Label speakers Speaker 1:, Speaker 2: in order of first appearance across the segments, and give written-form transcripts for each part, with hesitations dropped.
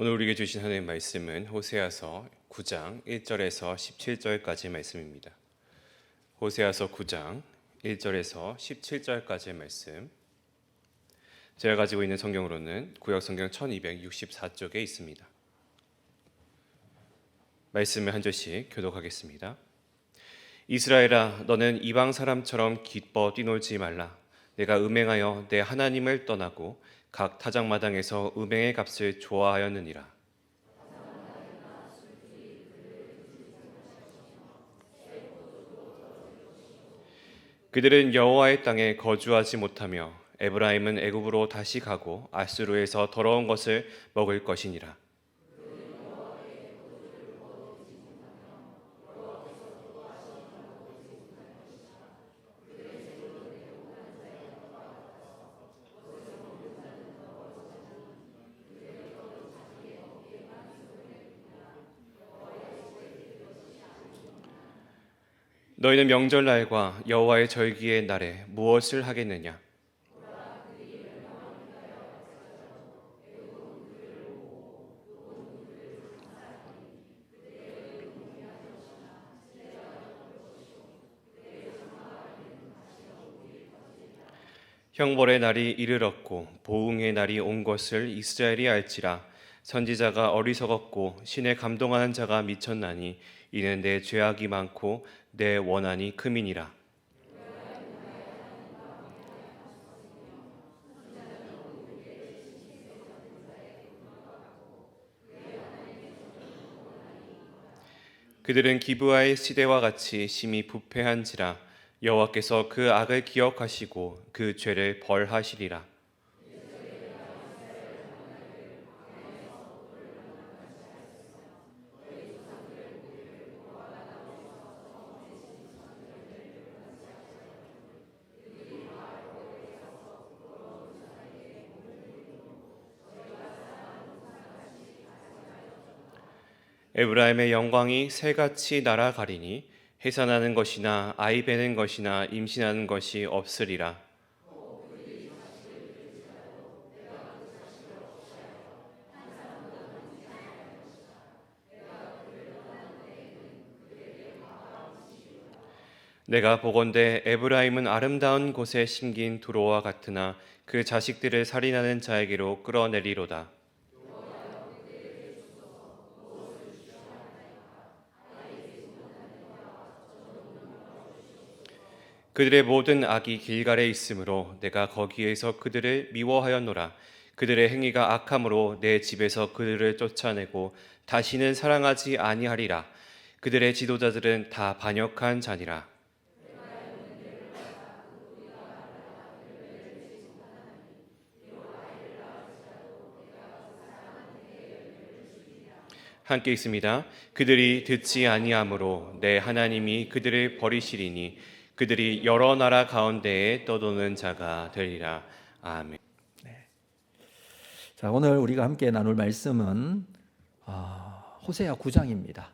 Speaker 1: 오늘 우리에게 주신 하나님의 말씀은 호세아서 9장 1절에서 17절까지의 말씀입니다. 호세아서 9장 1절에서 17절까지의 말씀, 제가 가지고 있는 성경으로는 구약성경 1264쪽에 있습니다. 말씀을 한 절씩 교독하겠습니다. 이스라엘아, 너는 이방 사람처럼 기뻐 뛰놀지 말라. 내가 음행하여 내 하나님을 떠나고 각 타작마당에서 음행의 값을 좋아하였느니라. 그들은 여호와의 땅에 거주하지 못하며 에브라임은 애굽으로 다시 가고 아수르에서 더러운 것을 먹을 것이니라. 너희는 명절날과 여호와의 절기의 날에 무엇을 하겠느냐? 형벌의 날이 이르렀고 보응의 날이 온 것을 이스라엘이 알지라. 선지자가 어리석었고 신에 감동하는 자가 미쳤나니 이는 내 죄악이 많고 내 원한이 금이니라. 그들은 기브아의 시대와 같이 심히 부패한지라. 여호와께서 그 악을 기억하시고 그 죄를 벌하시리라. 에브라임의 영광이 새같이 날아가리니 해산하는 것이나 아이 베는 것이나 임신하는 것이 없으리라. 내가 보건대 에브라임은 아름다운 곳에 심긴 두로와 같으나 그 자식들을 살인하는 자에게로 끌어내리로다. 그들의 모든 악이 길갈에 있으므로 내가 거기에서 그들을 미워하였노라. 그들의 행위가 악함으로 내 집에서 그들을 쫓아내고 다시는 사랑하지 아니하리라. 그들의 지도자들은 다 반역한 자니라. 함께 있습니다. 그들이 듣지 아니하므로 내 하나님이 그들을 버리시리니 그들이 여러 나라 가운데에 떠도는 자가 되리라. 아멘.
Speaker 2: 자, 오늘 우리가 함께 나눌 말씀은 호세아 9장입니다.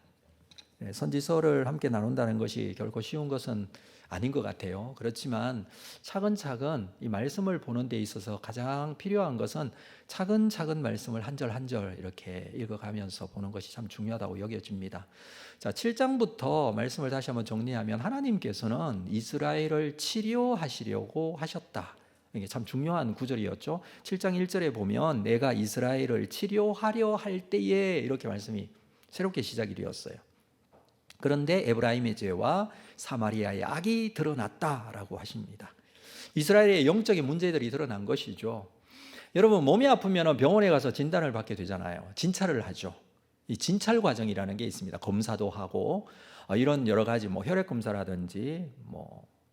Speaker 2: 선지서를 함께 나눈다는 것이 결코 쉬운 것은 아닌 것 같아요. 그렇지만 차근차근 이 말씀을 보는 데 있어서 가장 필요한 것은 차근차근 말씀을 한 절 한 절 이렇게 읽어가면서 보는 것이 참 중요하다고 여겨집니다. 자, 7장부터 말씀을 다시 한번 정리하면 하나님께서는 이스라엘을 치료하시려고 하셨다. 이게 참 중요한 구절이었죠. 7장 1절에 보면 내가 이스라엘을 치료하려 할 때에 이렇게 말씀이 새롭게 시작이 되었어요. 그런데 에브라임의 죄와 사마리아의 악이 드러났다라고 하십니다. 이스라엘의 영적인 문제들이 드러난 것이죠. 여러분, 몸이 아프면 병원에 가서 진단을 받게 되잖아요. 진찰을 하죠. 이 진찰 과정이라는 게 있습니다. 검사도 하고 이런 여러 가지 혈액 검사라든지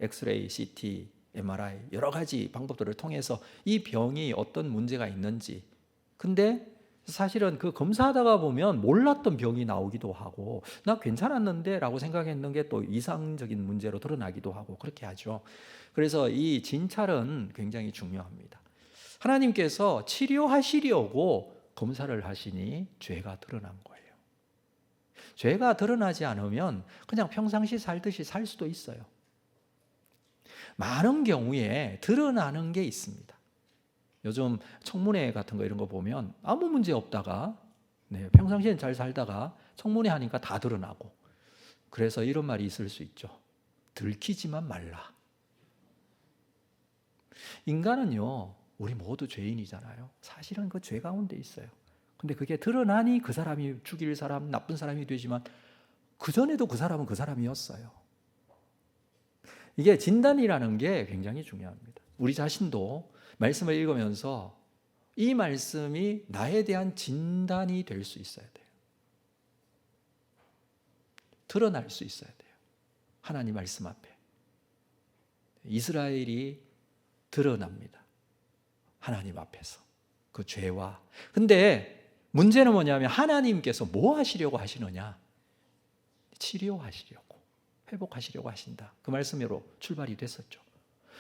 Speaker 2: 엑스레이, CT, MRI 여러 가지 방법들을 통해서 이 병이 어떤 문제가 있는지. 근데 사실은 그 검사하다가 보면 몰랐던 병이 나오기도 하고 나 괜찮았는데 라고 생각했는 게 또 이상적인 문제로 드러나기도 하고 그렇게 하죠. 그래서 이 진찰은 굉장히 중요합니다. 하나님께서 치료하시려고 검사를 하시니 죄가 드러난 거예요. 죄가 드러나지 않으면 그냥 평상시 살듯이 살 수도 있어요. 많은 경우에 드러나는 게 있습니다. 요즘 청문회 같은 거 이런 거 보면 아무 문제 없다가 네, 평상시엔 잘 살다가 청문회 하니까 다 드러나고. 그래서 이런 말이 있을 수 있죠. 들키지만 말라. 인간은요, 우리 모두 죄인이잖아요. 사실은 그 죄 가운데 있어요. 근데 그게 드러나니 그 사람이 죽일 사람, 나쁜 사람이 되지만 그전에도 그 사람은 그 사람이었어요. 이게 진단이라는 게 굉장히 중요합니다. 우리 자신도 말씀을 읽으면서 이 말씀이 나에 대한 진단이 될 수 있어야 돼요. 드러날 수 있어야 돼요. 하나님 말씀 앞에. 이스라엘이 드러납니다. 하나님 앞에서. 그 죄와. 근데 문제는 뭐냐면 하나님께서 뭐 하시려고 하시느냐? 치료하시려고, 회복하시려고 하신다. 그 말씀으로 출발이 됐었죠.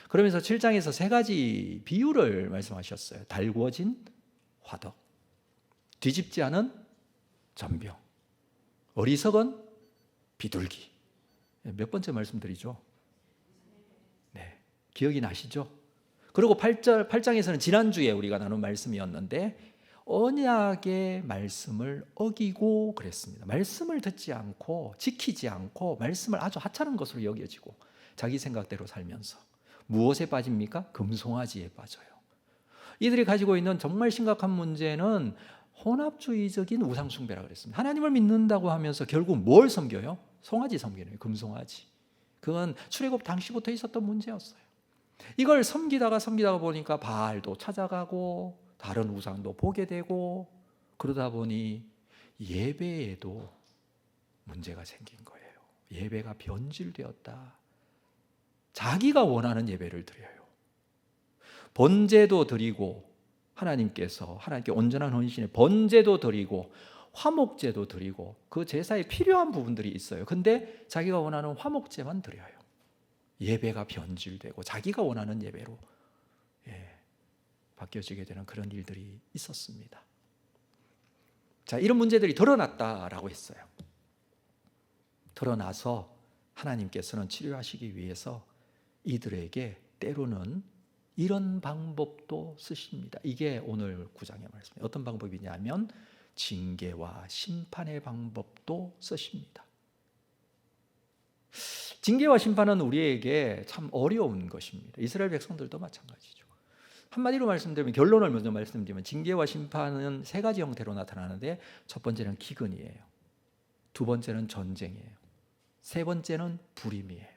Speaker 2: 그러면서 7장에서 세 가지 비유를 말씀하셨어요. 달구어진 화덕, 뒤집지 않은 전병, 어리석은 비둘기. 몇 번째 말씀드리죠? 네, 기억이 나시죠? 그리고 8장에서는 지난주에 우리가 나눈 말씀이었는데 언약의 말씀을 어기고 그랬습니다. 말씀을 듣지 않고 지키지 않고 말씀을 아주 하찮은 것으로 여겨지고 자기 생각대로 살면서 무엇에 빠집니까? 금송아지에 빠져요. 이들이 가지고 있는 정말 심각한 문제는 혼합주의적인 우상숭배라고 그랬습니다. 하나님을 믿는다고 하면서 결국 뭘 섬겨요? 송아지 섬기는 금송아지. 그건 출애굽 당시부터 있었던 문제였어요. 이걸 섬기다가 보니까 바알도 찾아가고 다른 우상도 보게 되고 그러다 보니 예배에도 문제가 생긴 거예요. 예배가 변질되었다. 자기가 원하는 예배를 드려요. 번제도 드리고 하나님께 온전한 헌신에 번제도 드리고 화목제도 드리고 그 제사에 필요한 부분들이 있어요. 근데 자기가 원하는 화목제만 드려요. 예배가 변질되고 자기가 원하는 예배로 바뀌어지게 되는 그런 일들이 있었습니다. 자, 이런 문제들이 드러났다라고 했어요. 드러나서 하나님께서는 치료하시기 위해서 이들에게 때로는 이런 방법도 쓰십니다. 이게 오늘 9장의 말씀이에요. 어떤 방법이냐면 징계와 심판의 방법도 쓰십니다. 징계와 심판은 우리에게 참 어려운 것입니다. 이스라엘 백성들도 마찬가지죠. 한마디로 말씀드리면, 결론을 먼저 말씀드리면 징계와 심판은 세 가지 형태로 나타나는데 첫 번째는 기근이에요. 두 번째는 전쟁이에요. 세 번째는 불임이에요.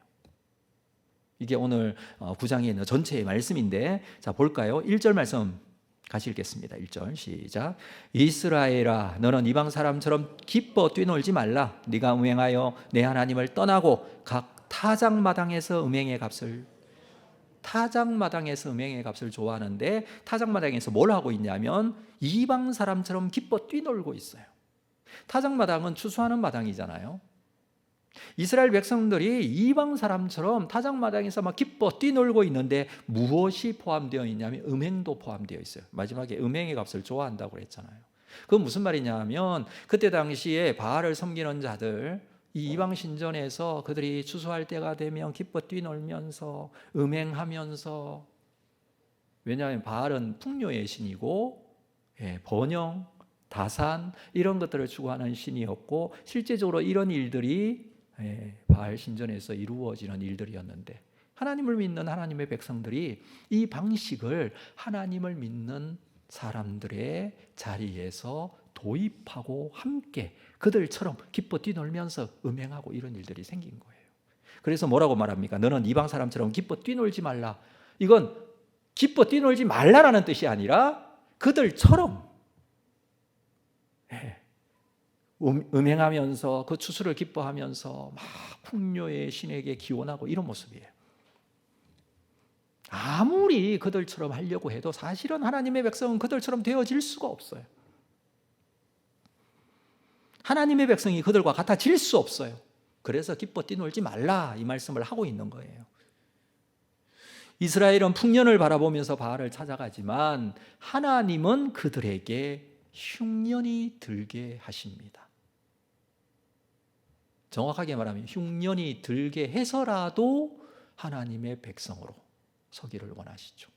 Speaker 2: 이게 오늘 9장에 있는 전체의 말씀인데, 자 볼까요? 1절 말씀 같이 읽겠습니다. 1절 시작. 이스라엘아, 너는 이방 사람처럼 기뻐 뛰놀지 말라. 네가 음행하여 내 하나님을 떠나고 각 타작마당에서 음행의 값을 좋아하는데, 타작마당에서 뭘 하고 있냐면 이방 사람처럼 기뻐 뛰놀고 있어요. 타작마당은 추수하는 마당이잖아요. 이스라엘 백성들이 이방 사람처럼 타작마당에서 막 기뻐 뛰놀고 있는데 무엇이 포함되어 있냐면 음행도 포함되어 있어요. 마지막에 음행의 값을 좋아한다고 그랬잖아요. 그건 무슨 말이냐면 그때 당시에 바알을 섬기는 자들, 이 이방 신전에서 그들이 추수할 때가 되면 기뻐 뛰놀면서 음행하면서, 왜냐하면 바알은 풍요의 신이고 번영, 다산 이런 것들을 추구하는 신이었고, 실제적으로 이런 일들이 바알 신전에서 이루어지는 일들이었는데, 하나님을 믿는 하나님의 백성들이 이 방식을 하나님을 믿는 사람들의 자리에서 도입하고 함께 그들처럼 기뻐 뛰놀면서 음행하고 이런 일들이 생긴 거예요. 그래서 뭐라고 말합니까? 너는 이방 사람처럼 기뻐 뛰놀지 말라. 이건 기뻐 뛰놀지 말라라는 뜻이 아니라 그들처럼 음행하면서 그 추수를 기뻐하면서 막 풍요의 신에게 기원하고 이런 모습이에요. 아무리 그들처럼 하려고 해도 사실은 하나님의 백성은 그들처럼 되어질 수가 없어요. 하나님의 백성이 그들과 같아질 수 없어요. 그래서 기뻐 뛰놀지 말라 이 말씀을 하고 있는 거예요. 이스라엘은 풍년을 바라보면서 바알을 찾아가지만 하나님은 그들에게 흉년이 들게 하십니다. 정확하게 말하면 흉년이 들게 해서라도 하나님의 백성으로 서기를 원하시죠.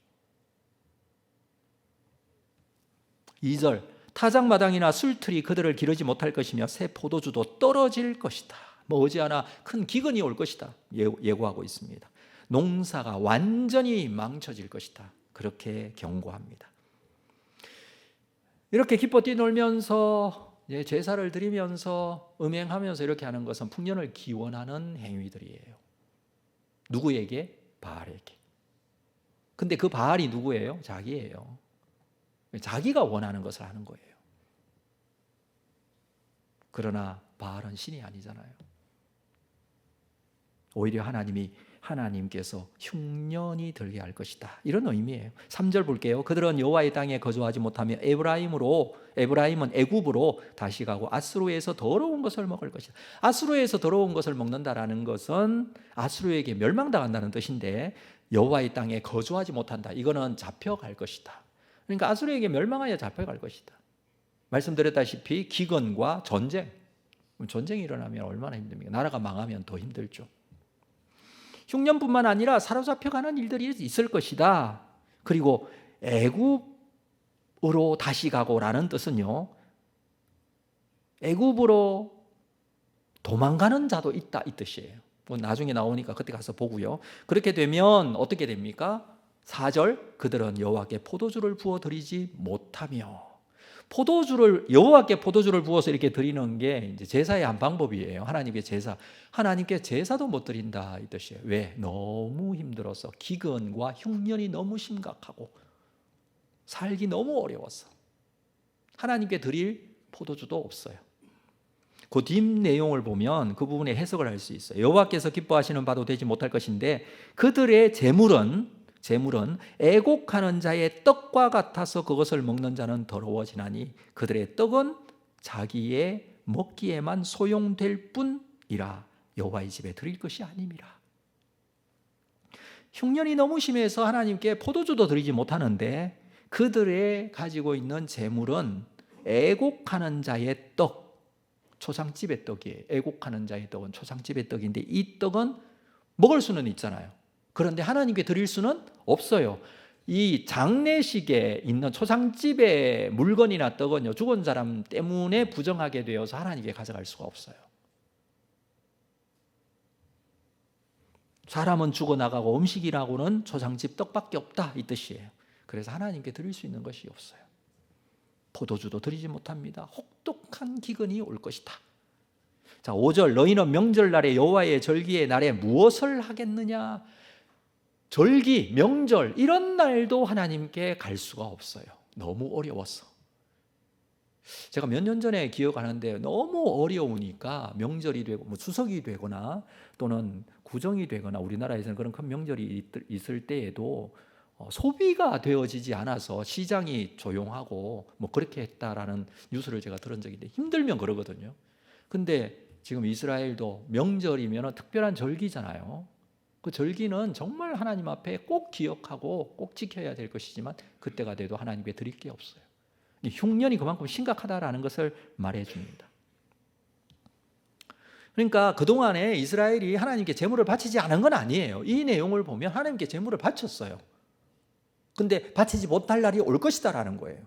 Speaker 2: 2절 타작마당이나 술틀이 그들을 기르지 못할 것이며 새 포도주도 떨어질 것이다. 머지않아 큰 기근이 올 것이다. 예고하고 있습니다. 농사가 완전히 망쳐질 것이다. 그렇게 경고합니다. 이렇게 기뻐 뛰놀면서 제사를 드리면서 음행하면서 이렇게 하는 것은 풍년을 기원하는 행위들이에요. 누구에게? 바알에게. 근데 그 바알이 누구예요? 자기예요. 자기가 원하는 것을 하는 거예요. 그러나 바알은 신이 아니잖아요. 오히려 하나님께서 흉년이 들게 할 것이다. 이런 의미예요. 3절 볼게요. 그들은 여호와의 땅에 거주하지 못하며 에브라임은 애굽으로 다시 가고 아수르에서 더러운 것을 먹을 것이다. 아수르에서 더러운 것을 먹는다라는 것은 아수르에게 멸망당한다는 뜻인데 여호와의 땅에 거주하지 못한다. 이거는 잡혀갈 것이다. 그러니까 아수르에게 멸망하여 잡혀갈 것이다. 말씀드렸다시피 기근과 전쟁이 일어나면 얼마나 힘듭니까? 나라가 망하면 더 힘들죠. 흉년뿐만 아니라 사로잡혀가는 일들이 있을 것이다. 그리고 애굽으로 다시 가고라는 뜻은요, 애굽으로 도망가는 자도 있다 이 뜻이에요. 나중에 나오니까 그때 가서 보고요. 그렇게 되면 어떻게 됩니까? 4절 그들은 여호와께 포도주를 부어 드리지 못하며, 여호와께 포도주를 부어서 이렇게 드리는 게 이제 제사의 한 방법이에요. 하나님께 제사도 못 드린다 이 뜻이에요. 왜? 너무 힘들어서, 기근과 흉년이 너무 심각하고 살기 너무 어려워서 하나님께 드릴 포도주도 없어요. 그 뒷 내용을 보면 그 부분에 해석을 할 수 있어요. 여호와께서 기뻐하시는 바도 되지 못할 것인데 그들의 재물은 애곡하는 자의 떡과 같아서 그것을 먹는 자는 더러워지나니 그들의 떡은 자기의 먹기에만 소용될 뿐이라 여호와의 집에 드릴 것이 아님이라. 흉년이 너무 심해서 하나님께 포도주도 드리지 못하는데 그들의 가지고 있는 재물은 애곡하는 자의 떡, 초상집의 떡이에요. 애곡하는 자의 떡은 초상집의 떡인데 이 떡은 먹을 수는 있잖아요. 그런데 하나님께 드릴 수는 없어요. 이 장례식에 있는 초상집의 물건이나 떡은요, 죽은 사람 때문에 부정하게 되어서 하나님께 가져갈 수가 없어요. 사람은 죽어나가고 음식이라고는 초상집 떡밖에 없다 이 뜻이에요. 그래서 하나님께 드릴 수 있는 것이 없어요. 포도주도 드리지 못합니다. 혹독한 기근이 올 것이다. 자, 5절 너희는 명절날에 여호와의 절기의 날에 무엇을 하겠느냐? 절기, 명절 이런 날도 하나님께 갈 수가 없어요. 너무 어려워서. 제가 몇 년 전에 기억하는데 너무 어려우니까 명절이 되고 추석이 되거나 또는 구정이 되거나 우리나라에서는 그런 큰 명절이 있을 때에도 소비가 되어지지 않아서 시장이 조용하고 그렇게 했다라는 뉴스를 제가 들은 적이 있는데 힘들면 그러거든요. 근데 지금 이스라엘도 명절이면 특별한 절기잖아요. 그 절기는 정말 하나님 앞에 꼭 기억하고 꼭 지켜야 될 것이지만 그때가 돼도 하나님께 드릴 게 없어요. 흉년이 그만큼 심각하다라는 것을 말해줍니다. 그러니까 그동안에 이스라엘이 하나님께 제물을 바치지 않은 건 아니에요. 이 내용을 보면 하나님께 제물을 바쳤어요. 근데 바치지 못할 날이 올 것이다라는 거예요.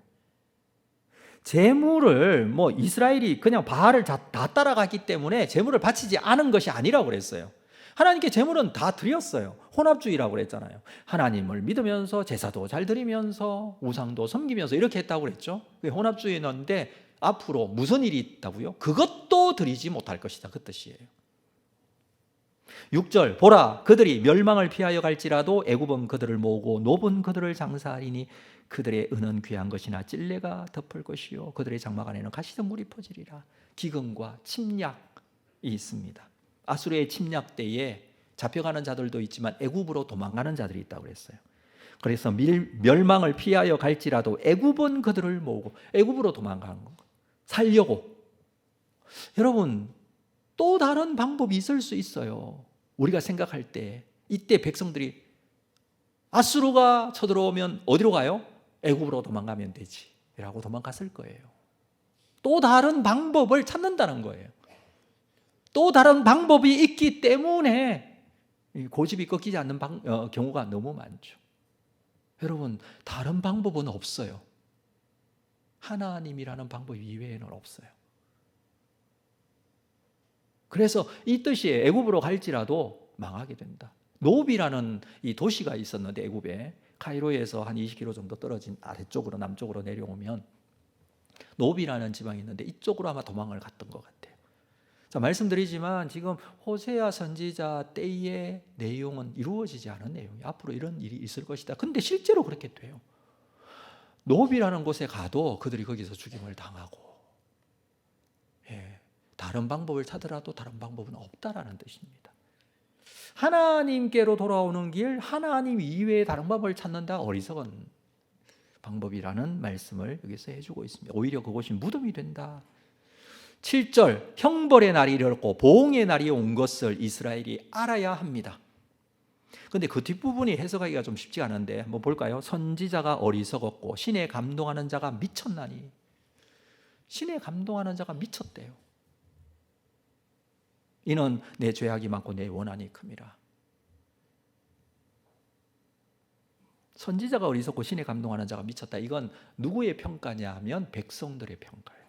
Speaker 2: 제물을 이스라엘이 그냥 바알을 다 따라갔기 때문에 제물을 바치지 않은 것이 아니라고 그랬어요. 하나님께 제물은 다 드렸어요. 혼합주의라고 그랬잖아요. 하나님을 믿으면서 제사도 잘 드리면서 우상도 섬기면서 이렇게 했다고 그랬죠. 혼합주의였는데 앞으로 무슨 일이 있다고요? 그것도 드리지 못할 것이다 그 뜻이에요. 6절 보라 그들이 멸망을 피하여 갈지라도 애굽은 그들을 모으고 노은 그들을 장사하리니 그들의 은은 귀한 것이나 찔레가 덮을 것이요 그들의 장막 안에는 가시덤불이 퍼지리라. 기근과 침략이 있습니다. 아수르의 침략 때에 잡혀가는 자들도 있지만 애굽으로 도망가는 자들이 있다고 그랬어요. 그래서 멸망을 피하여 갈지라도 애굽은 그들을 모으고 애굽으로 도망가는 거 살려고. 여러분 또 다른 방법이 있을 수 있어요. 우리가 생각할 때 이때 백성들이 아수르가 쳐들어오면 어디로 가요? 애굽으로 도망가면 되지 라고 도망갔을 거예요. 또 다른 방법을 찾는다는 거예요. 또 다른 방법이 있기 때문에 고집이 꺾이지 않는 경우가 너무 많죠. 여러분 다른 방법은 없어요. 하나님이라는 방법 이외에는 없어요. 그래서 이 뜻이 애굽으로 갈지라도 망하게 된다. 노비라는 이 도시가 있었는데 애굽에 카이로에서 한 20km 정도 떨어진 아래쪽으로 남쪽으로 내려오면 노비라는 지방이 있는데 이쪽으로 아마 도망을 갔던 것 같아요. 자, 말씀드리지만 지금 호세아 선지자 때의 내용은 이루어지지 않은 내용이 앞으로 이런 일이 있을 것이다. 근데 실제로 그렇게 돼요. 노비라는 곳에 가도 그들이 거기서 죽임을 당하고, 다른 방법을 찾으라도 다른 방법은 없다라는 뜻입니다. 하나님께로 돌아오는 길, 하나님 이외에 다른 방법을 찾는다, 어리석은 방법이라는 말씀을 여기서 해주고 있습니다. 오히려 그것이 무덤이 된다. 7절, 형벌의 날이 이르렀고 보응의 날이 온 것을 이스라엘이 알아야 합니다. 그런데 그 뒷부분이 해석하기가 좀 쉽지 않은데 한번 볼까요? 선지자가 어리석었고 신에 감동하는 자가 미쳤나니. 신에 감동하는 자가 미쳤대요. 이는 내 죄악이 많고 내 원한이 큼이라. 선지자가 어리석고 신에 감동하는 자가 미쳤다. 이건 누구의 평가냐 하면 백성들의 평가예요.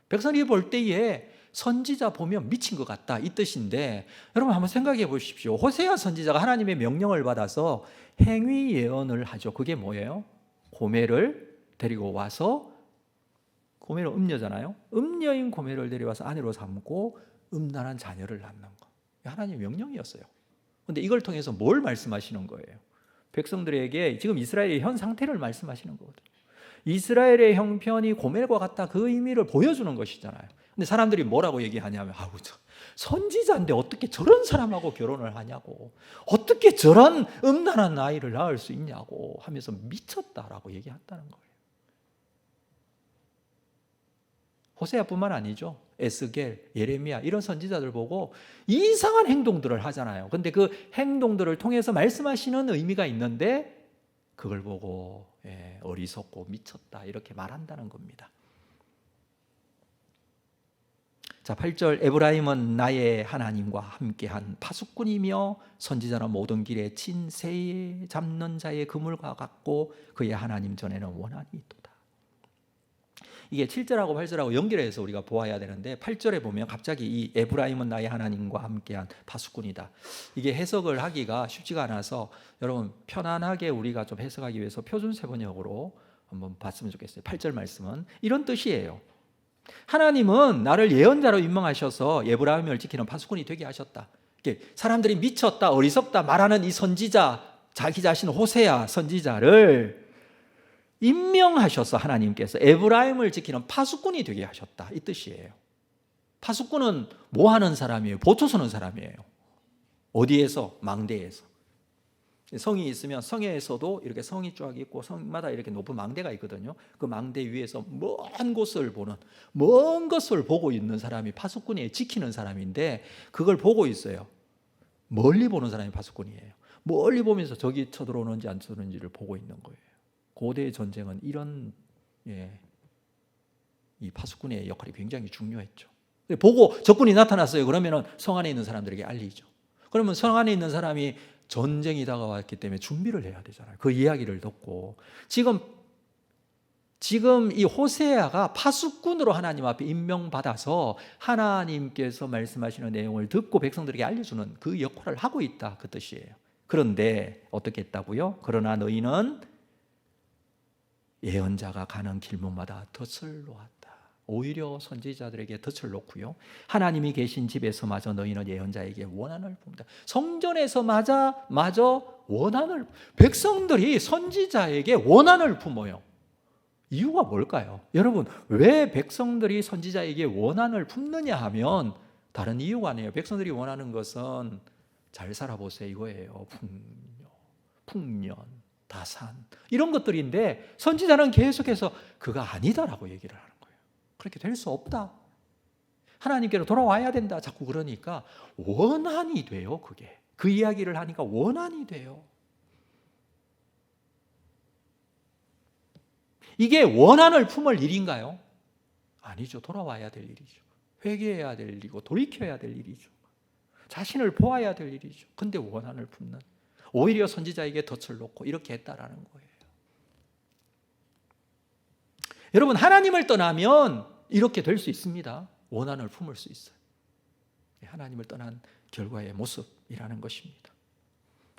Speaker 2: 백성이 볼 때에 선지자 보면 미친 것 같다, 이 뜻인데, 여러분 한번 생각해 보십시오. 호세아 선지자가 하나님의 명령을 받아서 행위 예언을 하죠. 그게 뭐예요? 고멜을 데리고 와서, 고멜은 음녀잖아요. 음녀인 고멜을 데려와서 아내로 삼고 음란한 자녀를 낳는 거. 하나님의 명령이었어요. 그런데 이걸 통해서 뭘 말씀하시는 거예요? 백성들에게 지금 이스라엘의 현 상태를 말씀하시는 거거든요. 이스라엘의 형편이 고멜과 같다, 그 의미를 보여주는 것이잖아요. 근데 사람들이 뭐라고 얘기하냐면, 선지자인데 어떻게 저런 사람하고 결혼을 하냐고, 어떻게 저런 음란한 아이를 낳을 수 있냐고 하면서 미쳤다라고 얘기했다는 거예요. 호세아뿐만 아니죠. 에스겔, 예레미야 이런 선지자들 보고 이상한 행동들을 하잖아요. 근데 그 행동들을 통해서 말씀하시는 의미가 있는데 그걸 보고 어리석고 미쳤다 이렇게 말한다는 겁니다. 자, 8절, 에브라임은 나의 하나님과 함께한 파수꾼이며 선지자는 모든 길에 친 새 잡는 자의 그물과 같고 그의 하나님 전에는 원한이 있도다. 이게 7절하고 8절하고 연결해서 우리가 보아야 되는데, 8절에 보면 갑자기 이 에브라임은 나의 하나님과 함께한 파수꾼이다. 이게 해석을 하기가 쉽지가 않아서 여러분 편안하게 우리가 좀 해석하기 위해서 표준세번역으로 한번 봤으면 좋겠어요. 8절 말씀은 이런 뜻이에요. 하나님은 나를 예언자로 임명하셔서 에브라임을 지키는 파수꾼이 되게 하셨다. 사람들이 미쳤다, 어리석다 말하는 이 선지자, 자기 자신 호세아 선지자를 임명하셔서 하나님께서 에브라임을 지키는 파수꾼이 되게 하셨다, 이 뜻이에요. 파수꾼은 뭐 하는 사람이에요? 보초 서는 사람이에요. 어디에서? 망대에서. 성이 있으면 성에서도 이렇게 성이 쫙 있고 성마다 이렇게 높은 망대가 있거든요. 그 망대 위에서 먼 곳을 보는, 먼 것을 보고 있는 사람이 파수꾼이에요. 지키는 사람인데 그걸 보고 있어요. 멀리 보는 사람이 파수꾼이에요. 멀리 보면서 적이 쳐들어오는지 안 쳐들어오는지를 보고 있는 거예요. 고대 전쟁은 이런 이 파수꾼의 역할이 굉장히 중요했죠. 보고 적군이 나타났어요. 그러면 성 안에 있는 사람들에게 알리죠. 그러면 성 안에 있는 사람이 전쟁이 다가왔기 때문에 준비를 해야 되잖아요. 그 이야기를 듣고 지금 이 호세아가 파수꾼으로 하나님 앞에 임명받아서 하나님께서 말씀하시는 내용을 듣고 백성들에게 알려주는 그 역할을 하고 있다, 그 뜻이에요. 그런데 어떻게 했다고요? 그러나 너희는 예언자가 가는 길목마다 덫을 놓았다. 오히려 선지자들에게 덫을 놓고요, 하나님이 계신 집에서마저 너희는 예언자에게 원한을 풉니다. 성전에서 마저 원한을, 백성들이 선지자에게 원한을 품어요. 이유가 뭘까요? 여러분, 왜 백성들이 선지자에게 원한을 품느냐 하면 다른 이유가 아니에요. 백성들이 원하는 것은 잘 살아보세요 이거예요. 풍년, 다산 이런 것들인데 선지자는 계속해서 그거 아니다라고 얘기를 하는 거예요. 그렇게 될 수 없다. 하나님께로 돌아와야 된다. 자꾸 그러니까 원한이 돼요. 그게 그 이야기를 하니까 원한이 돼요. 이게 원한을 품을 일인가요? 아니죠. 돌아와야 될 일이죠. 회개해야 될 일이고 돌이켜야 될 일이죠. 자신을 보아야 될 일이죠. 근데 원한을 품는, 오히려 선지자에게 덫을 놓고 이렇게 했다라는 거예요. 여러분, 하나님을 떠나면 이렇게 될 수 있습니다. 원한을 품을 수 있어요. 하나님을 떠난 결과의 모습이라는 것입니다.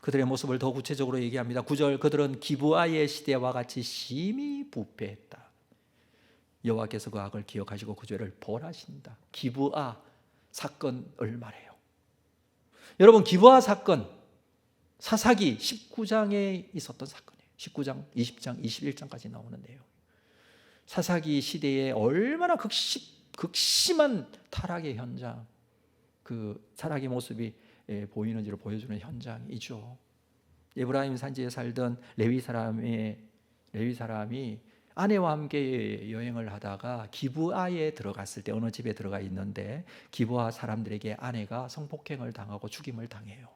Speaker 2: 그들의 모습을 더 구체적으로 얘기합니다. 9절, 그들은 기브아의 시대와 같이 심히 부패했다. 여호와께서 그 악을 기억하시고 그 죄를 벌하신다. 기브아 사건을 말해요. 여러분, 기브아 사건, 사사기 19장에 있었던 사건이에요. 19장, 20장, 21장까지 나오는 내용. 사사기 시대에 얼마나 극심한 타락의 현장, 그 타락의 모습이 보이는지를 보여주는 현장이죠. 에브라임 산지에 살던 레위 사람이 아내와 함께 여행을 하다가 기브아에 들어갔을 때, 어느 집에 들어가 있는데 기브아 사람들에게 아내가 성폭행을 당하고 죽임을 당해요.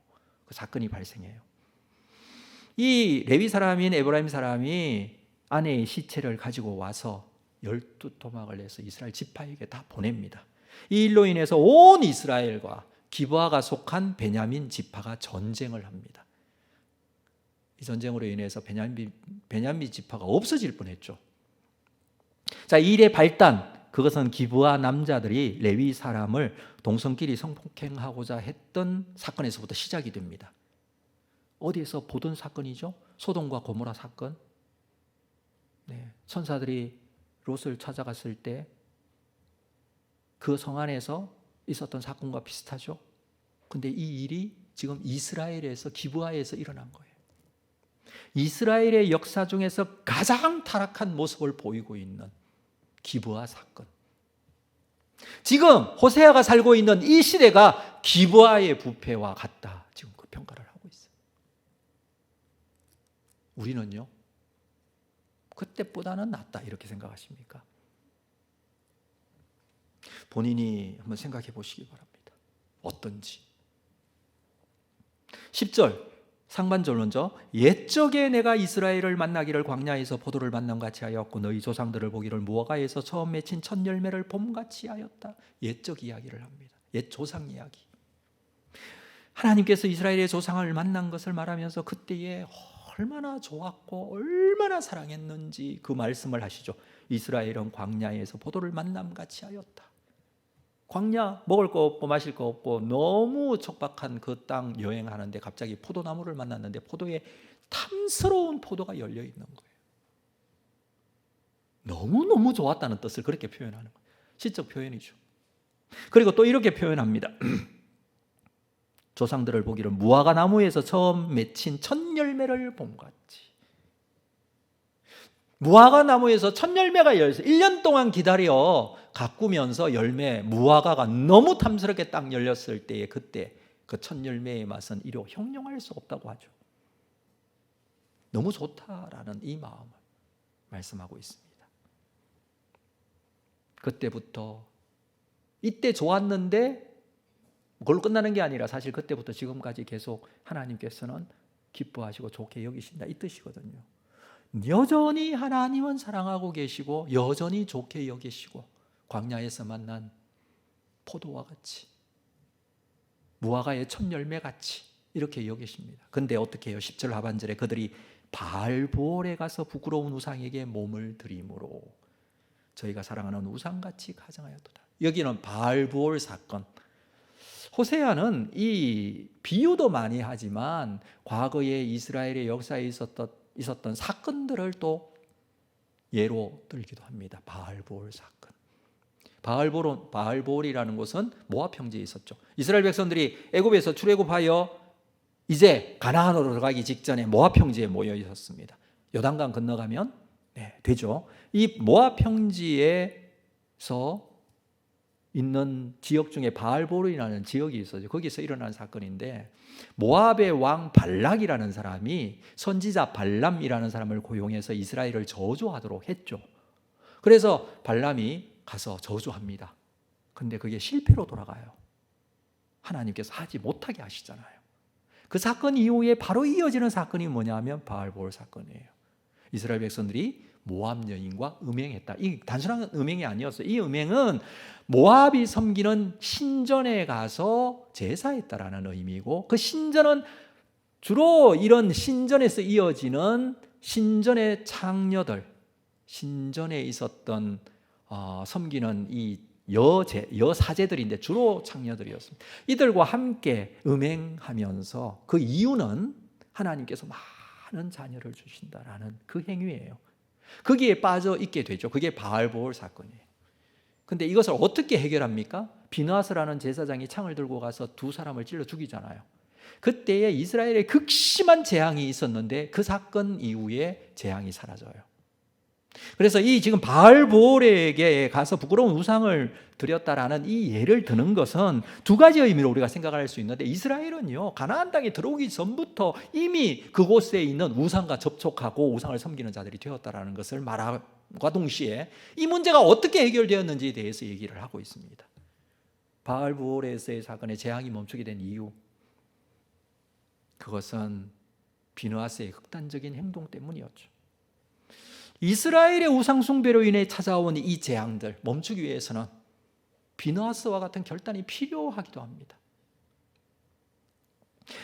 Speaker 2: 그 사건이 발생해요. 이 레위 사람인 에브라임 사람이 아내의 시체를 가지고 와서 12토막을 내서 이스라엘 지파에게 다 보냅니다. 이 일로 인해서 온 이스라엘과 기브아가 속한 베냐민 지파가 전쟁을 합니다. 이 전쟁으로 인해서 베냐민 지파가 없어질 뻔했죠. 자, 이 일의 발단, 그것은 기브아 남자들이 레위 사람을 동성끼리 성폭행하고자 했던 사건에서부터 시작이 됩니다. 어디에서 보던 사건이죠? 소돔과 고모라 사건. 천사들이 롯을 찾아갔을 때 그 성 안에서 있었던 사건과 비슷하죠. 근데 이 일이 지금 이스라엘에서, 기브아에서 일어난 거예요. 이스라엘의 역사 중에서 가장 타락한 모습을 보이고 있는 기브아 사건. 지금 호세아가 살고 있는 이 시대가 기브아의 부패와 같다, 지금 그 평가를 하고 있어요. 우리는요, 그때보다는 낫다 이렇게 생각하십니까? 본인이 한번 생각해 보시기 바랍니다. 어떤지. 10절 상반절 먼저, 옛적에 내가 이스라엘을 만나기를 광야에서 포도를 만남 같이 하였고 너희 조상들을 보기를 무화과에서 처음 맺힌 첫 열매를 봄같이 하였다. 옛적 이야기를 합니다. 옛 조상 이야기. 하나님께서 이스라엘의 조상을 만난 것을 말하면서 그때에 얼마나 좋았고 얼마나 사랑했는지 그 말씀을 하시죠. 이스라엘은 광야에서 포도를 만남 같이 하였다. 광야, 먹을 거 없고 마실 거 없고 너무 척박한 그 땅 여행하는데 갑자기 포도나무를 만났는데 포도에 탐스러운 포도가 열려 있는 거예요. 너무너무 좋았다는 뜻을 그렇게 표현하는 거예요. 시적 표현이죠. 그리고 또 이렇게 표현합니다. 조상들을 보기를 무화과 나무에서 처음 맺힌 첫 열매를 봄같이. 무화과 나무에서 첫 열매가 열려서 1년 동안 기다려 가꾸면서 열매, 무화과가 너무 탐스럽게 딱 열렸을 때에 그때 그 첫 열매의 맛은 이루 형용할 수 없다고 하죠. 너무 좋다라는 이 마음을 말씀하고 있습니다. 그때부터 이때 좋았는데 그걸로 끝나는 게 아니라 사실 그때부터 지금까지 계속 하나님께서는 기뻐하시고 좋게 여기신다 이 뜻이거든요. 여전히 하나님은 사랑하고 계시고 여전히 좋게 여기시고 광야에서 만난 포도와 같이 무화과의 첫 열매 같이 이렇게 여기십니다. 근데 어떻게 해요? 10절 하반절에 그들이 바알보올에 가서 부끄러운 우상에게 몸을 드림으로 저희가 사랑하는 우상같이 가정하였도다. 여기는 바알보올 사건. 호세아는 이 비유도 많이 하지만 과거에 이스라엘의 역사에 있었던 사건들을 또 예로 들기도 합니다. 바알보올 사건. 바알보올이라는 곳은 모압 평지에 있었죠. 이스라엘 백성들이 애굽에서 출애굽하여 이제 가나안으로 들어가기 직전에 모압 평지에 모여 있었습니다. 요단강 건너가면 되죠. 이 모압 평지에서 있는 지역 중에 바알보올이라는 지역이 있어요. 거기서 일어난 사건인데 모압의 왕 발락이라는 사람이 선지자 발람이라는 사람을 고용해서 이스라엘을 저주하도록 했죠. 그래서 발람이 가서 저주합니다. 근데 그게 실패로 돌아가요. 하나님께서 하지 못하게 하시잖아요. 그 사건 이후에 바로 이어지는 사건이 뭐냐면 바알보올 사건이에요. 이스라엘 백성들이 모압 여인과 음행했다. 이 단순한 음행이 아니었어요. 이 음행은 모압이 섬기는 신전에 가서 제사했다라는 의미고, 그 신전은 주로 이런 신전에서 이어지는 신전의 창녀들, 신전에 있었던 섬기는 이 여사제들인데 주로 창녀들이었습니다. 이들과 함께 음행하면서 그 이유는 하나님께서 많은 자녀를 주신다라는 그 행위예요. 거기에 빠져 있게 되죠. 그게 바알보올 사건이에요. 근데 이것을 어떻게 해결합니까? 비느하스라는 제사장이 창을 들고 가서 두 사람을 찔러 죽이잖아요. 그때에 이스라엘에 극심한 재앙이 있었는데 그 사건 이후에 재앙이 사라져요. 그래서 이 지금 바알보올에게 가서 부끄러운 우상을 드렸다라는 이 예를 드는 것은 두 가지 의미로 우리가 생각할 수 있는데, 이스라엘은요 가나안 땅에 들어오기 전부터 이미 그곳에 있는 우상과 접촉하고 우상을 섬기는 자들이 되었다라는 것을 말함과 동시에 이 문제가 어떻게 해결되었는지에 대해서 얘기를 하고 있습니다. 바알보올에서의 사건의 재앙이 멈추게 된 이유, 그것은 비느하스의 극단적인 행동 때문이었죠. 이스라엘의 우상 숭배로 인해 찾아온 이 재앙들 멈추기 위해서는 비느하스와 같은 결단이 필요하기도 합니다.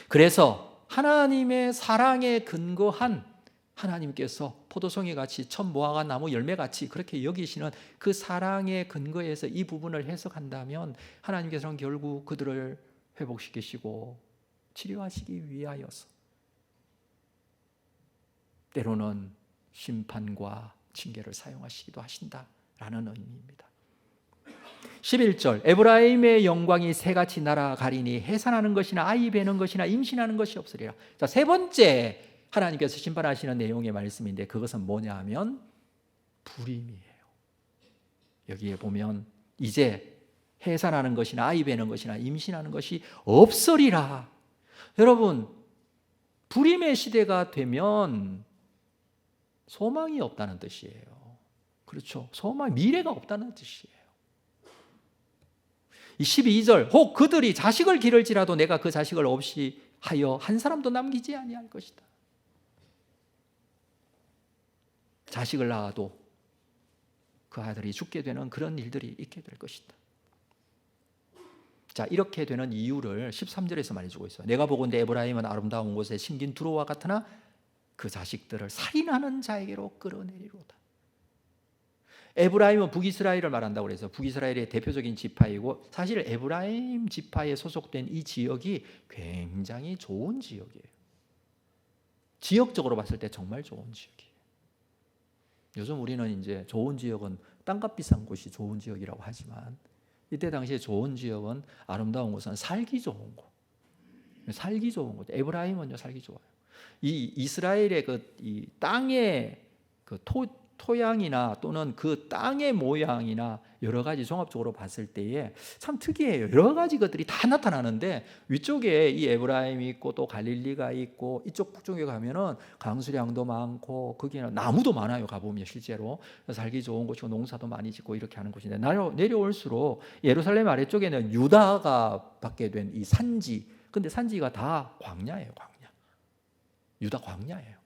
Speaker 2: 그래서 하나님의 사랑에 근거한, 하나님께서 포도송이 같이 첫 무화과 나무 열매 같이 그렇게 여기시는 그 사랑에 근거해서 이 부분을 해석한다면 하나님께서는 결국 그들을 회복시키시고 치료하시기 위하여서 때로는 심판과 징계를 사용하시기도 하신다라는 의미입니다. 11절, 에브라임의 영광이 새같이 날아가리니 해산하는 것이나 아이 베는 것이나 임신하는 것이 없으리라. 자, 세 번째 하나님께서 심판하시는 내용의 말씀인데 그것은 뭐냐 하면 불임이에요. 여기에 보면 이제 해산하는 것이나 아이 베는 것이나 임신하는 것이 없으리라. 여러분, 불임의 시대가 되면 소망이 없다는 뜻이에요. 그렇죠. 미래가 없다는 뜻이에요. 이 12절, 혹 그들이 자식을 기를지라도 내가 그 자식을 없이 하여 한 사람도 남기지 아니할 것이다. 자식을 낳아도 그 아들이 죽게 되는 그런 일들이 있게 될 것이다. 자, 이렇게 되는 이유를 13절에서 말해주고 있어요. 내가 보건대 에브라임은 아름다운 곳에 심긴 두로와 같으나 그 자식들을 살인하는 자에게로 끌어내리로다. 에브라임은 북이스라엘을 말한다고 그래서 북이스라엘의 대표적인 지파이고, 사실 에브라임 지파에 소속된 이 지역이 굉장히 좋은 지역이에요. 지역적으로 봤을 때 정말 좋은 지역이에요. 요즘 우리는 이제 좋은 지역은 땅값 비싼 곳이 좋은 지역이라고 하지만, 이때 당시에 좋은 지역은, 아름다운 곳은 살기 좋은 곳. 살기 좋은 곳. 에브라임은요 살기 좋아요. 이 이스라엘의 이 땅의 토양이나 또는 그 땅의 모양이나 여러 가지 종합적으로 봤을 때에 참 특이해요. 여러 가지 것들이 다 나타나는데, 위쪽에 이 에브라임이 있고 또 갈릴리가 있고, 이쪽 북쪽에 가면은 강수량도 많고 거기는 나무도 많아요. 가보면 실제로 살기 좋은 곳이고 농사도 많이 짓고 이렇게 하는 곳인데, 내려올수록 예루살렘 아래쪽에는 유다가 받게 된 이 산지, 근데 산지가 다 광야예요. 유다 광야예요.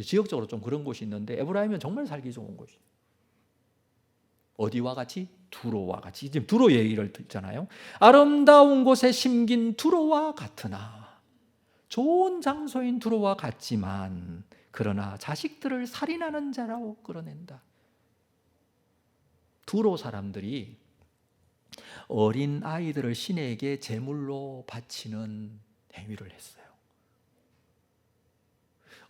Speaker 2: 지역적으로 좀 그런 곳이 있는데, 에브라임은 정말 살기 좋은 곳이에요. 어디와 같이? 두로와 같이. 지금 두로 얘기를 듣잖아요. 아름다운 곳에 심긴 두로와 같으나, 좋은 장소인 두로와 같지만 그러나 자식들을 살인하는 자라고 끌어낸다. 두로 사람들이 어린 아이들을 신에게 제물로 바치는 행위를 했어요.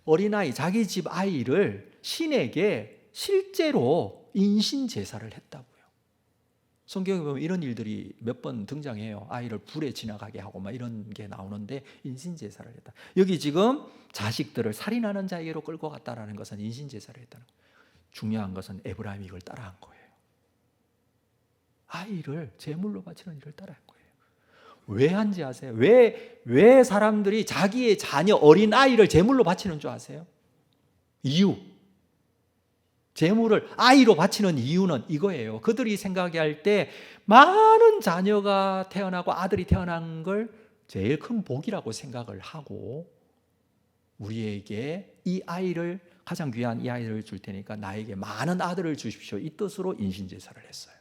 Speaker 2: 어린아이, 자기 집 아이를 신에게 실제로 인신 제사를 했다고요. 성경에 보면 이런 일들이 몇 번 등장해요. 아이를 불에 지나가게 하고 막 이런 게 나오는데, 인신 제사를 했다. 여기 지금 자식들을 살인하는 자에게로 끌고 갔다라는 것은 인신 제사를 했다는 거예요. 중요한 것은 에브라임이 이걸 따라한 거예요. 아이를 제물로 바치는 일을 따라한 거예요. 왜 한지 아세요? 왜 사람들이 자기의 자녀, 어린 아이를 제물로 바치는 줄 아세요? 이유. 제물을 아이로 바치는 이유는 이거예요. 그들이 생각할 때 많은 자녀가 태어나고 아들이 태어난 걸 제일 큰 복이라고 생각을 하고, 우리에게 이 아이를, 가장 귀한 이 아이를 줄 테니까 나에게 많은 아들을 주십시오, 이 뜻으로 인신제사를 했어요.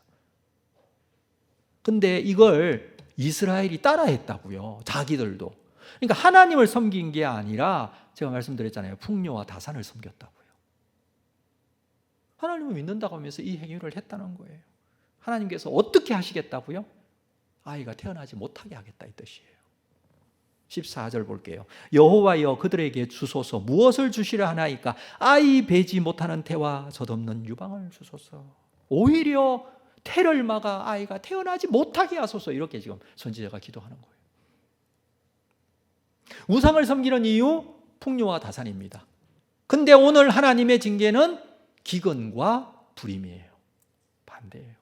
Speaker 2: 근데 이걸 이스라엘이 따라했다고요. 자기들도. 그러니까 하나님을 섬긴 게 아니라, 제가 말씀드렸잖아요, 풍요와 다산을 섬겼다고요. 하나님을 믿는다고 하면서 이 행위를 했다는 거예요. 하나님께서 어떻게 하시겠다고요? 아이가 태어나지 못하게 하겠다 이 뜻이에요. 14절 볼게요. 여호와여 그들에게 주소서. 무엇을 주시려 하나이까? 아이 배지 못하는 태와 젖없는 유방을 주소서. 오히려 태를 막아 아이가 태어나지 못하게 하소서. 이렇게 지금 선지자가 기도하는 거예요. 우상을 섬기는 이유 풍요와 다산입니다. 근데 오늘 하나님의 징계는 기근과 불임이에요. 반대예요.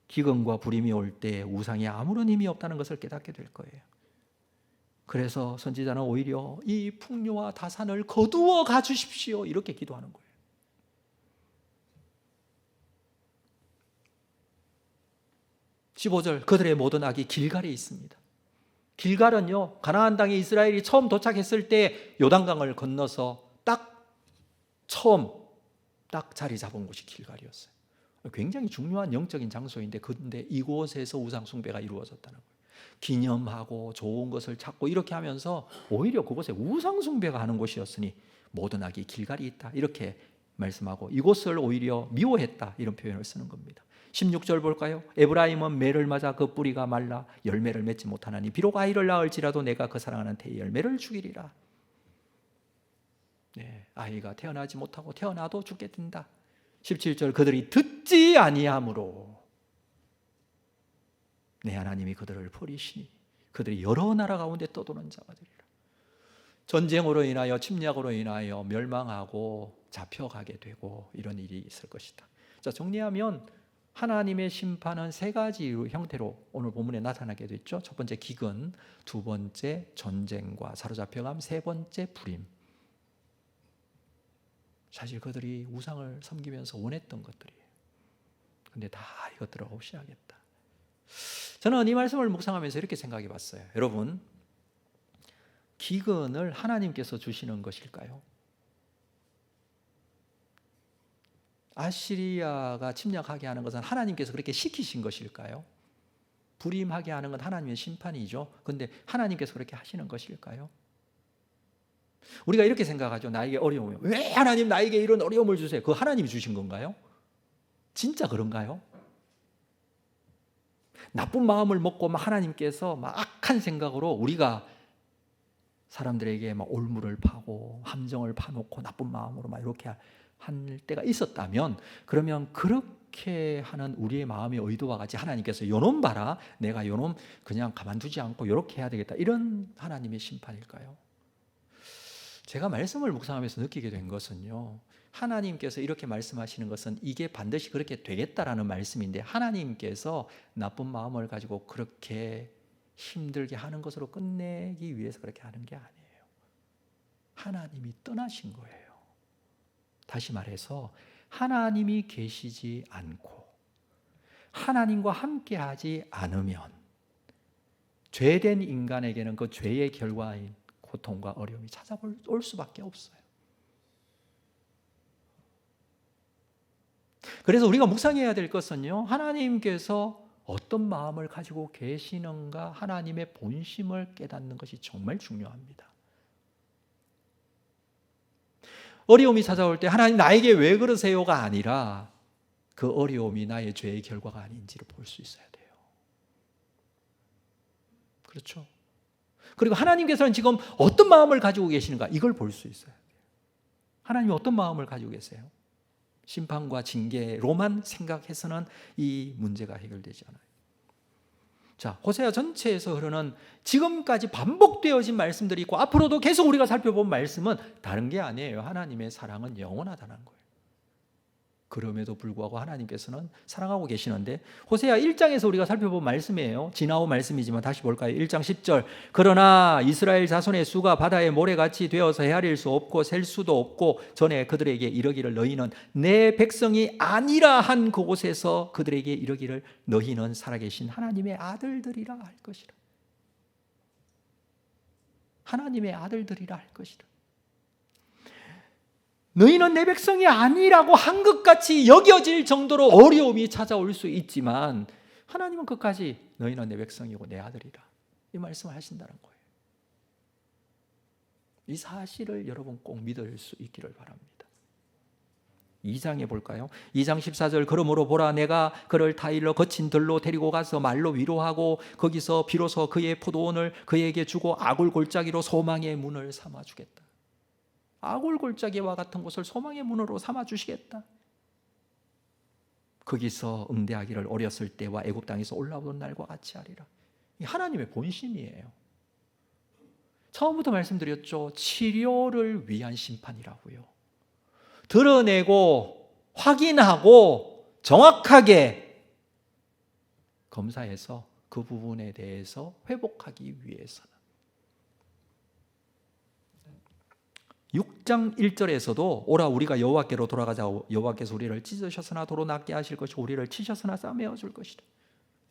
Speaker 2: 기근과 불임이 올 때 우상이 아무런 힘이 없다는 것을 깨닫게 될 거예요. 그래서 선지자는 오히려 이 풍요와 다산을 거두어 가주십시오 이렇게 기도하는 거예요. 15절 그들의 모든 악이 길갈에 있습니다. 길갈은요, 가나안 땅에 이스라엘이 처음 도착했을 때 요단강을 건너서 처음 자리 잡은 곳이 길갈이었어요. 굉장히 중요한 영적인 장소인데 근데 이곳에서 우상 숭배가 이루어졌다는 거예요. 기념하고 좋은 것을 찾고 이렇게 하면서 오히려 그곳에 우상 숭배가 하는 곳이었으니 모든 악이 길갈이 있다 이렇게 말씀하고 이곳을 오히려 미워했다 이런 표현을 쓰는 겁니다. 16절 볼까요? 에브라임은 매를 맞아 그 뿌리가 말라 열매를 맺지 못하나니 비록 아이를 낳을지라도 내가 그 사랑하는 태의 열매를 죽이리라. 네, 아이가 태어나지 못하고 태어나도 죽게 된다. 17절 그들이 듣지 아니하므로 내 하나님이 그들을 버리시니 그들이 여러 나라 가운데 떠도는 자가 되리라. 전쟁으로 인하여 침략으로 인하여 멸망하고 잡혀가게 되고 이런 일이 있을 것이다. 자, 정리하면 하나님의 심판은 세 가지 형태로 오늘 본문에 나타나게 됐죠. 첫 번째 기근, 두 번째 전쟁과 사로잡혀감, 세 번째 불임. 사실 그들이 우상을 섬기면서 원했던 것들이에요. 근데 다 이것들을 없이 하겠다. 저는 이 말씀을 묵상하면서 이렇게 생각해 봤어요. 여러분, 기근을 하나님께서 주시는 것일까요? 아시리아가 침략하게 하는 것은 하나님께서 그렇게 시키신 것일까요? 불임하게 하는 건 하나님의 심판이죠. 그런데 하나님께서 그렇게 하시는 것일까요? 우리가 이렇게 생각하죠. 나에게 어려움이 왜 하나님 나에게 이런 어려움을 주세요? 그거 하나님이 주신 건가요? 진짜 그런가요? 나쁜 마음을 먹고 막 하나님께서 막 악한 생각으로 우리가 사람들에게 막 올무를 파고 함정을 파놓고 나쁜 마음으로 막 이렇게 할 때가 있었다면 그러면 그렇게 하는 우리의 마음의 의도와 같이 하나님께서 요놈 봐라 내가 요놈 그냥 가만두지 않고 이렇게 해야 되겠다 이런 하나님의 심판일까요? 제가 말씀을 묵상하면서 느끼게 된 것은요, 하나님께서 이렇게 말씀하시는 것은 이게 반드시 그렇게 되겠다라는 말씀인데 하나님께서 나쁜 마음을 가지고 그렇게 힘들게 하는 것으로 끝내기 위해서 그렇게 하는 게 아니에요. 하나님이 떠나신 거예요. 다시 말해서 하나님이 계시지 않고 하나님과 함께하지 않으면 죄된 인간에게는 그 죄의 결과인 고통과 어려움이 찾아올 수밖에 없어요. 그래서 우리가 묵상해야 될 것은요, 하나님께서 어떤 마음을 가지고 계시는가 하나님의 본심을 깨닫는 것이 정말 중요합니다. 어려움이 찾아올 때 하나님 나에게 왜 그러세요가 아니라 그 어려움이 나의 죄의 결과가 아닌지를 볼 수 있어야 돼요. 그렇죠? 그리고 하나님께서는 지금 어떤 마음을 가지고 계시는가 이걸 볼 수 있어요. 하나님이 어떤 마음을 가지고 계세요? 심판과 징계로만 생각해서는 이 문제가 해결되지 않아요. 자, 호세아 전체에서 흐르는 지금까지 반복되어진 말씀들이 있고 앞으로도 계속 우리가 살펴본 말씀은 다른 게 아니에요. 하나님의 사랑은 영원하다는 거예요. 그럼에도 불구하고 하나님께서는 사랑하고 계시는데 호세아 1장에서 우리가 살펴본 말씀이에요. 지나온 말씀이지만 다시 볼까요? 1장 10절 그러나 이스라엘 자손의 수가 바다의 모래같이 되어서 헤아릴 수 없고 셀 수도 없고 전에 그들에게 이르기를 너희는 내 백성이 아니라 한 그곳에서 그들에게 이르기를 너희는 살아계신 하나님의 아들들이라 할 것이라. 하나님의 아들들이라 할 것이라. 너희는 내 백성이 아니라고 한 것 같이 여겨질 정도로 어려움이 찾아올 수 있지만 하나님은 끝까지 너희는 내 백성이고 내 아들이라 이 말씀을 하신다는 거예요. 이 사실을 여러분 꼭 믿을 수 있기를 바랍니다. 2장에 볼까요? 2장 14절 그러므로 보라 내가 그를 타일러 거친 들로 데리고 가서 말로 위로하고 거기서 비로소 그의 포도원을 그에게 주고 아굴 골짜기로 소망의 문을 삼아 주겠다. 아굴 골짜기와 같은 곳을 소망의 문으로 삼아 주시겠다. 거기서 응대하기를 어렸을 때와 애굽 땅에서 올라오던 날과 같이 하리라. 이 하나님의 본심이에요. 처음부터 말씀드렸죠. 치료를 위한 심판이라고요. 드러내고 확인하고 정확하게 검사해서 그 부분에 대해서 회복하기 위해서는 6장 1절에서도 오라 우리가 여호와께로 돌아가자고 여호와께서 우리를 찢으셨으나 도로 낫게 하실 것이고 우리를 치셨으나 싸매어 줄 것이다.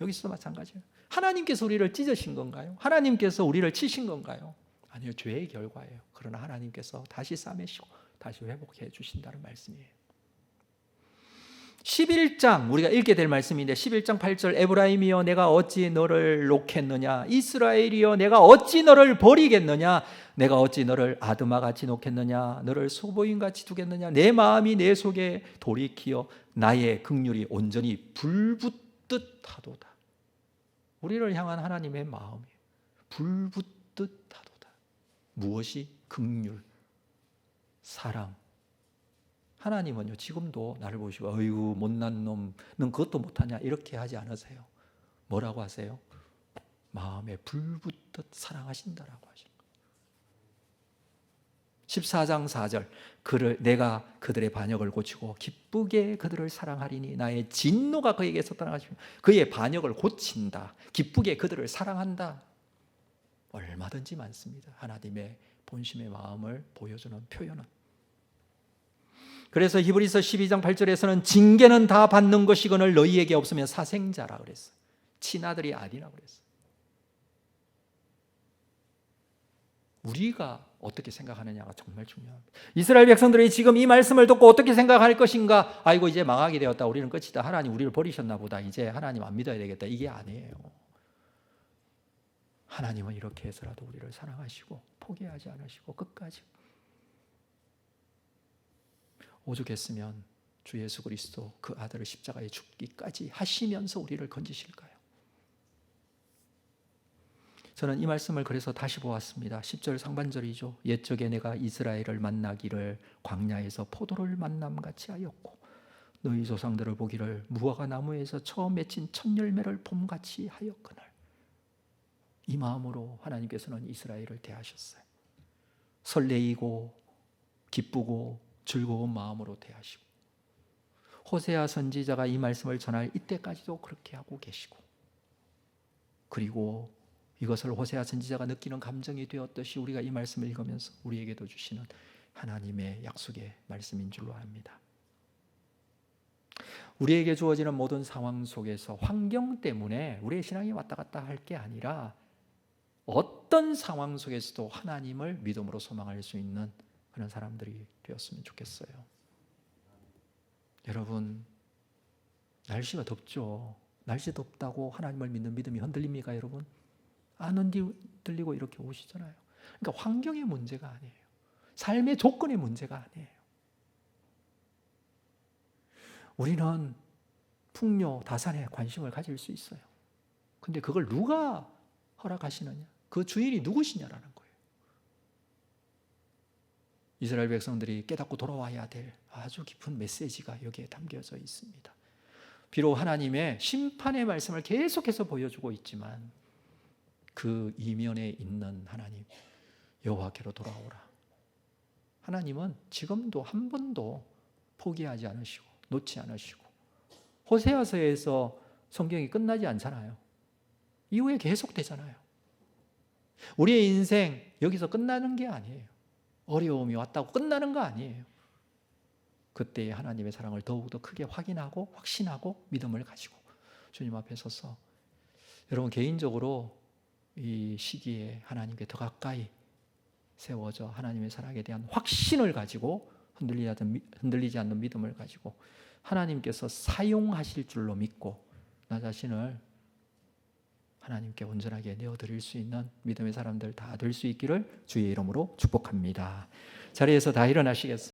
Speaker 2: 여기서도 마찬가지예요. 하나님께서 우리를 찢으신 건가요? 하나님께서 우리를 치신 건가요? 아니요, 죄의 결과예요. 그러나 하나님께서 다시 싸매시고 다시 회복해 주신다는 말씀이에요. 11장 우리가 읽게 될 말씀인데 11장 8절 에브라임이여 내가 어찌 너를 놓겠느냐 이스라엘이여 내가 어찌 너를 버리겠느냐 내가 어찌 너를 아드마같이 놓겠느냐 너를 소보임같이 두겠느냐 내 마음이 내 속에 돌이키어 나의 긍휼이 온전히 불붙듯 하도다. 우리를 향한 하나님의 마음이에요. 불붙듯 하도다. 무엇이? 긍휼, 사랑. 하나님은요 지금도 나를 보시고 어이구 못난 놈 넌 그것도 못하냐 이렇게 하지 않으세요. 뭐라고 하세요? 마음에 불붙듯 사랑하신다라고 하시는 거예요. 14장 4절 내가 그들의 반역을 고치고 기쁘게 그들을 사랑하리니 나의 진노가 그에게서 떠나가시며 그의 반역을 고친다. 기쁘게 그들을 사랑한다. 얼마든지 많습니다. 하나님의 본심의 마음을 보여주는 표현은. 그래서 히브리서 12장 8절에서는 징계는 다 받는 것이거늘 너희에게 없으면 사생자라 그랬어요. 친아들이 아니라고 그랬어요. 우리가 어떻게 생각하느냐가 정말 중요합니다. 이스라엘 백성들이 지금 이 말씀을 듣고 어떻게 생각할 것인가? 아이고 이제 망하게 되었다. 우리는 끝이다. 하나님 우리를 버리셨나 보다. 이제 하나님 안 믿어야 되겠다. 이게 아니에요. 하나님은 이렇게 해서라도 우리를 사랑하시고 포기하지 않으시고 끝까지 오죽했으면 주 예수 그리스도 그 아들을 십자가에 죽기까지 하시면서 우리를 건지실까요? 저는 이 말씀을 그래서 다시 보았습니다. 10절 상반절이죠. 옛적에 내가 이스라엘을 만나기를 광야에서 포도를 만남같이 하였고 너희 조상들을 보기를 무화과 나무에서 처음 맺힌 첫 열매를 봄같이 하였거늘. 이 마음으로 하나님께서는 이스라엘을 대하셨어요. 설레이고 기쁘고 즐거운 마음으로 대하시고 호세아 선지자가 이 말씀을 전할 이때까지도 그렇게 하고 계시고 그리고 이것을 호세아 선지자가 느끼는 감정이 되었듯이 우리가 이 말씀을 읽으면서 우리에게도 주시는 하나님의 약속의 말씀인 줄로 압니다. 우리에게 주어지는 모든 상황 속에서 환경 때문에 우리의 신앙이 왔다 갔다 할 게 아니라 어떤 상황 속에서도 하나님을 믿음으로 소망할 수 있는 그런 사람들이 되었으면 좋겠어요. 여러분, 날씨가 덥죠. 날씨 덥다고 하나님을 믿는 믿음이 흔들립니까, 여러분? 안 흔들리고 이렇게 오시잖아요. 그러니까 환경의 문제가 아니에요. 삶의 조건의 문제가 아니에요. 우리는 풍요, 다산에 관심을 가질 수 있어요. 근데 그걸 누가 허락하시느냐? 그 주인이 누구시냐라는 거예요. 이스라엘 백성들이 깨닫고 돌아와야 될 아주 깊은 메시지가 여기에 담겨져 있습니다. 비록 하나님의 심판의 말씀을 계속해서 보여주고 있지만 그 이면에 있는 하나님, 여호와께로 돌아오라. 하나님은 지금도 한 번도 포기하지 않으시고 놓지 않으시고 호세아서에서 성경이 끝나지 않잖아요. 이후에 계속되잖아요. 우리의 인생 여기서 끝나는 게 아니에요. 어려움이 왔다고 끝나는 거 아니에요. 그때 하나님의 사랑을 더욱더 크게 확인하고 확신하고 믿음을 가지고 주님 앞에 서서 여러분 개인적으로 이 시기에 하나님께 더 가까이 세워져 하나님의 사랑에 대한 확신을 가지고 흔들리지 않는 믿음을 가지고 하나님께서 사용하실 줄로 믿고 나 자신을 하나님께 온전하게 내어드릴 수 있는 믿음의 사람들 다 될 수 있기를 주의 이름으로 축복합니다. 자리에서 다 일어나시겠습니다.